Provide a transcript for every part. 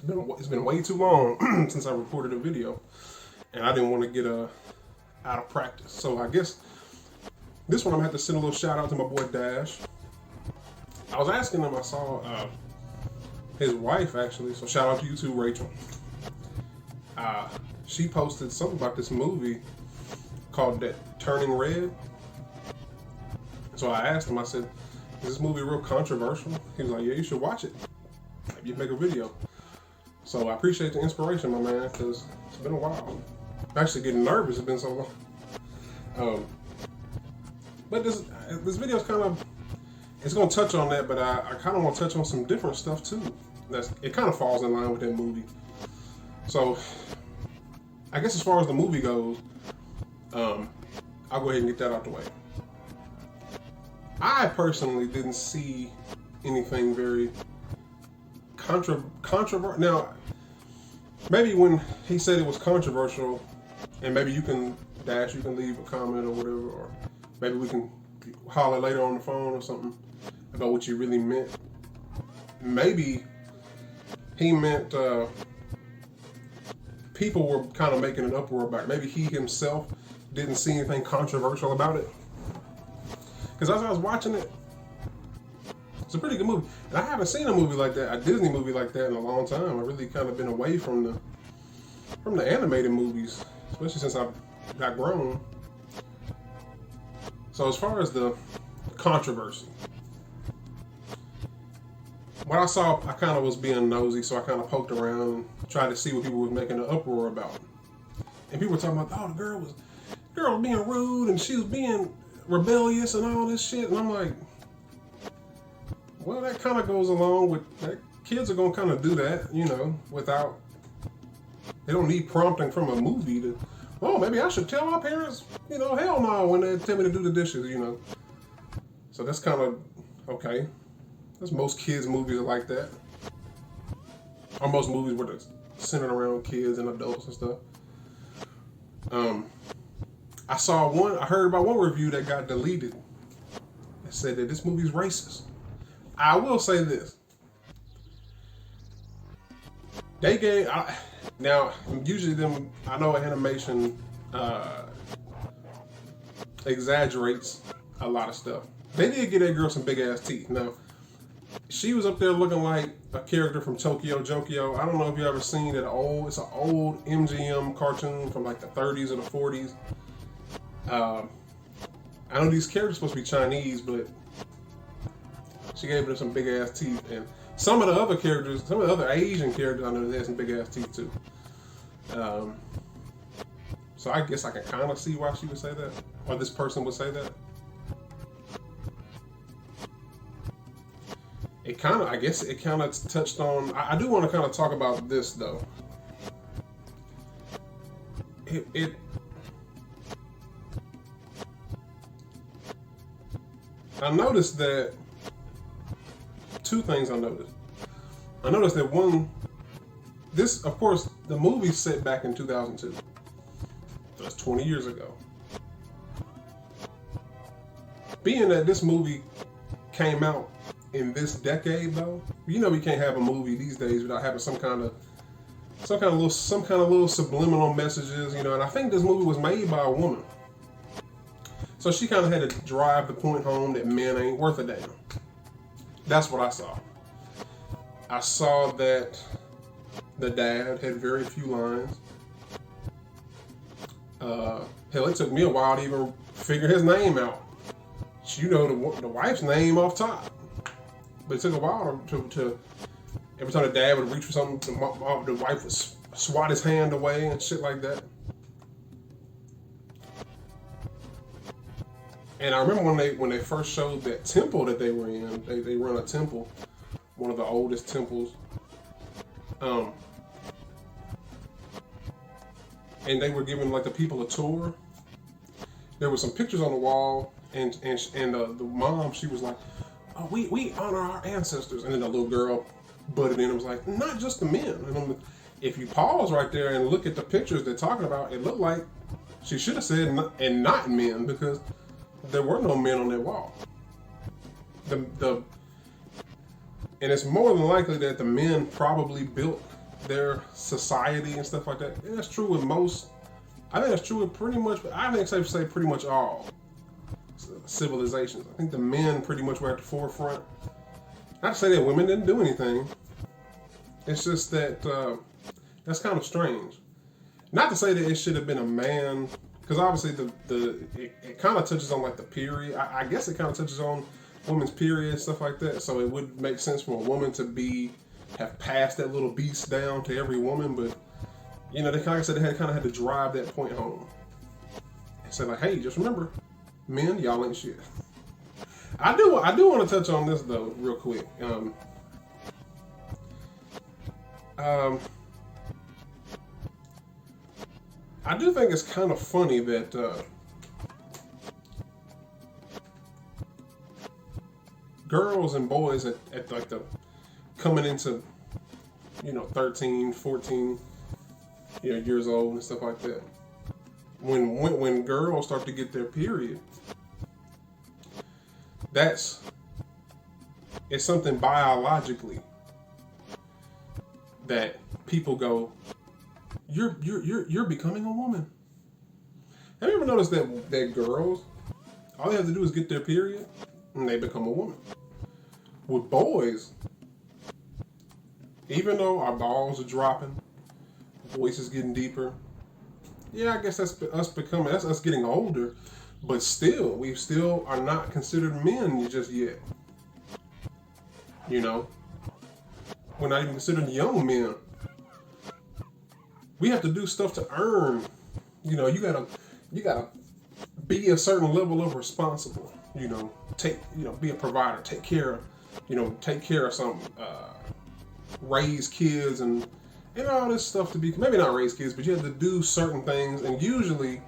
it's been way too long since I recorded a video, and I didn't want to get out of practice. So I guess this one I'm gonna have to send a little shout out to my boy Dash. I was asking him. I saw his wife actually. So shout out to you too, Rachel. She posted something about this movie called that Turning Red. So I asked him. I said, "Is this movie real controversial?" He was like, "Yeah, you should watch it. Maybe you make a video." So I appreciate the inspiration, my man, because it's been a while. I'm actually getting nervous. It's been so long. But this video is kind of, it's going to touch on that, but I kind of want to touch on some different stuff too. It kind of falls in line with that movie. So I guess as far as the movie goes, I'll go ahead and get that out the way. I personally didn't see anything very controversial. Now, maybe when he said it was controversial, and maybe you can leave a comment or whatever, or maybe we can holler later on the phone or something about what you really meant. Maybe he meant people were kind of making an uproar about it. Maybe he himself didn't see anything controversial about it. Because as I was watching it, it's a pretty good movie. And I haven't seen a movie like that, a Disney movie like that, in a long time. I've really kind of been away from the animated movies, especially since I got grown. So as far as the controversy, what I saw, I kind of was being nosy, so I kind of poked around and tried to see what people were making an uproar about. And people were talking about, oh, the girl was being rude and she was being rebellious and all this shit. And I'm like, well, that kind of goes along with that. Kids are going to kind of do that, without, they don't need prompting from a movie to, oh, maybe I should tell my parents, hell no, when they tell me to do the dishes, So that's kind of, okay. That's most kids' movies are like that. Or most movies where they're centered around kids and adults and stuff. I heard about one review that got deleted. It said that this movie's racist. I will say this. Now, usually I know animation exaggerates a lot of stuff. They did give that girl some big ass teeth. Now, she was up there looking like a character from Tokyo Jokyo. I don't know if you ever seen it. It's an old MGM cartoon from like the 30s or the 40s. I know these characters are supposed to be Chinese, but she gave her some big ass teeth. And some of the other Asian characters, I know they had some big ass teeth too. So I guess I can kind of see why she would say that, or this person would say that. I guess it kind of touched on, I do want to kind of talk about this though. I noticed that, two things I noticed. I noticed that of course, the movie set back in 2002. So that's 20 years ago. Being that this movie came out in this decade, though, we can't have a movie these days without having some kind of little subliminal messages, and I think this movie was made by a woman. So she kind of had to drive the point home that men ain't worth a damn. That's what I saw. I saw that the dad had very few lines. Hell, it took me a while to even figure his name out. The wife's name off top. But it took a while to every time the dad would reach for something, the wife would swat his hand away and shit like that. And I remember when they first showed that temple that they were in, they run a temple, one of the oldest temples. And they were giving like the people a tour. There were some pictures on the wall, and the mom, she was like, "Oh, we honor our ancestors," and then the little girl butted in and was like, "Not just the men." And if you pause right there and look at the pictures they're talking about, it looked like she should have said and not men, because there were no men on that wall. And it's more than likely that the men probably built their society and stuff like that. And that's true with most. I think that's true with pretty much. I think it's safe to say pretty much all civilizations. I think the men pretty much were at the forefront. Not to say that women didn't do anything. It's just that that's kind of strange. Not to say that it should have been a man, because obviously it kind of touches on like the period. I guess it kind of touches on women's period, stuff like that. So it would make sense for a woman to have passed that little beast down to every woman. But you know, they kind of said they kind of had to drive that point home and say like, hey, just remember, men, y'all ain't shit. I do want to touch on this though, real quick. I do think it's kind of funny that girls and boys at like the coming into 13, 14 years old and stuff like that. When girls start to get their period, it's something biologically that people go, you're becoming a woman. Have you ever noticed that girls, all they have to do is get their period and they become a woman? With boys, even though our balls are dropping, voice is getting deeper, yeah, I guess that's us getting older, but still, we still are not considered men just yet. We're not even considered young men. We have to do stuff to earn. You gotta be a certain level of responsible. Be a provider, take care of something, raise kids and all this stuff to be, maybe not raise kids, but you have to do certain things, and usually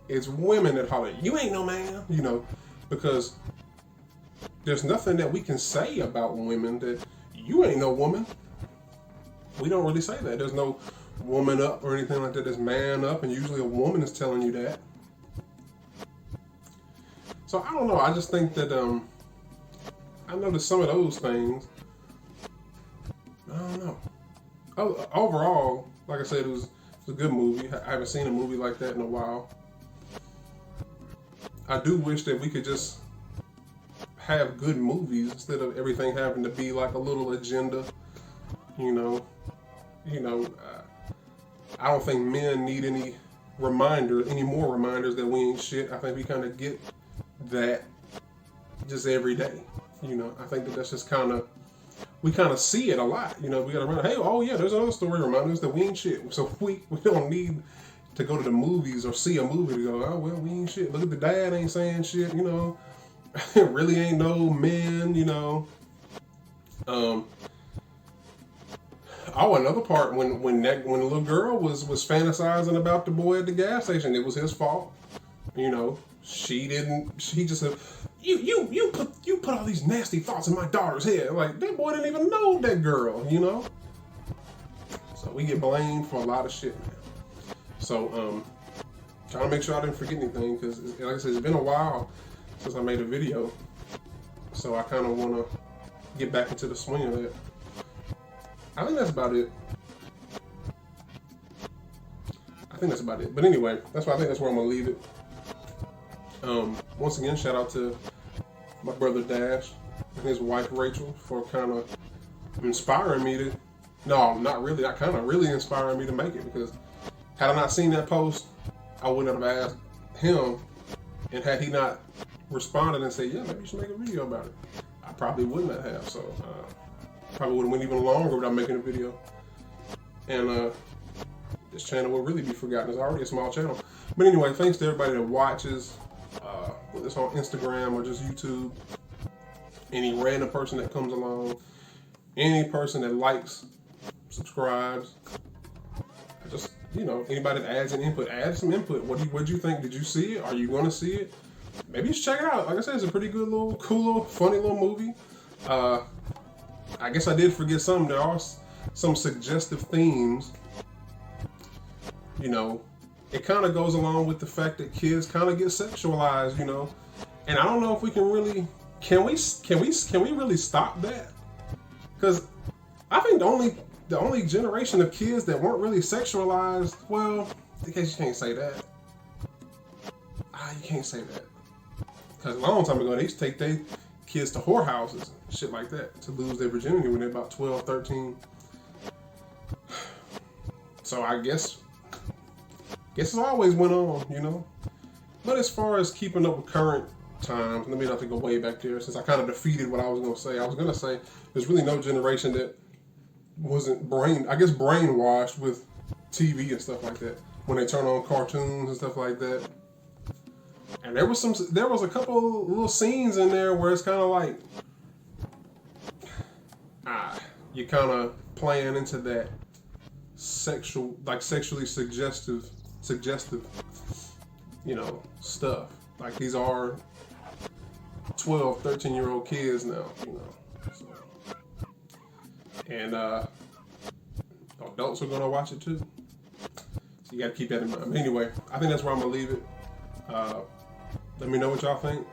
it's women that holler, you ain't no man, because there's nothing that we can say about women that you ain't no woman. We don't really say that. There's no woman up or anything like that. There's man up, and usually a woman is telling you that. So I don't know. I just think that I noticed some of those things. I don't know. Overall, like I said, it was a good movie. I haven't seen a movie like that in a while. I do wish that we could just have good movies instead of everything having to be like a little agenda. I don't think men need any more reminders that we ain't shit. I think we kind of get that just every day. I think that's just we kind of see it a lot. We got to remember, hey, oh yeah, there's another story reminding us that we ain't shit. So we don't need to go to the movies or see a movie to go, oh well, we ain't shit. Look at the dad ain't saying shit. Really ain't no men. Another part when the little girl was fantasizing about the boy at the gas station, it was his fault. She just said, you put all these nasty thoughts in my daughter's head. Like, that boy didn't even know that girl, So we get blamed for a lot of shit, man. So trying to make sure I didn't forget anything, because like I said, it's been a while since I made a video, so I kind of want to get back into the swing of it. I think that's about it. But anyway, I think that's where I'm gonna leave it. Once again, shout out to my brother Dash and his wife Rachel for kind of inspiring me to. No, not really. Not kind of really inspiring me to make it, because had I not seen that post, I wouldn't have asked him, and had he not responded and said, yeah, maybe you should make a video about it, I probably wouldn't have. So probably would have went even longer without making a video, and this channel will really be forgotten. It's already a small channel. But anyway, thanks to everybody that watches, whether it's on Instagram or just YouTube, any random person that comes along, any person that likes, subscribes, just, anybody that adds an input, add some input. What'd you think? Did you see it? Are you going to see it? Maybe you should check it out. Like I said, it's a pretty good little, cool little, funny little movie. I guess I did forget some. There are some suggestive themes. It kind of goes along with the fact that kids kind of get sexualized, and I don't know if we can really, can we really stop that? Because I think the only the only generation of kids that weren't really sexualized, well, I guess you can't say that. You can't say that. Because a long time ago, they used to take their kids to whorehouses and shit like that to lose their virginity when they're about 12, 13. So I guess it's always went on, you know. But as far as keeping up with current times, let me not to go way back there since I kind of defeated what I was going to say. I was going to say there's really no generation that wasn't brainwashed with TV and stuff like that when they turn on cartoons and stuff like that. And there was a couple little scenes in there where it's kind of like, you're kind of playing into that sexually suggestive, you know, stuff. Like these are 12, 13-year-old kids now, you know. So. And adults are gonna watch it too. So you gotta keep that in mind. Anyway, I think that's where I'm gonna leave it. Let me know what y'all think.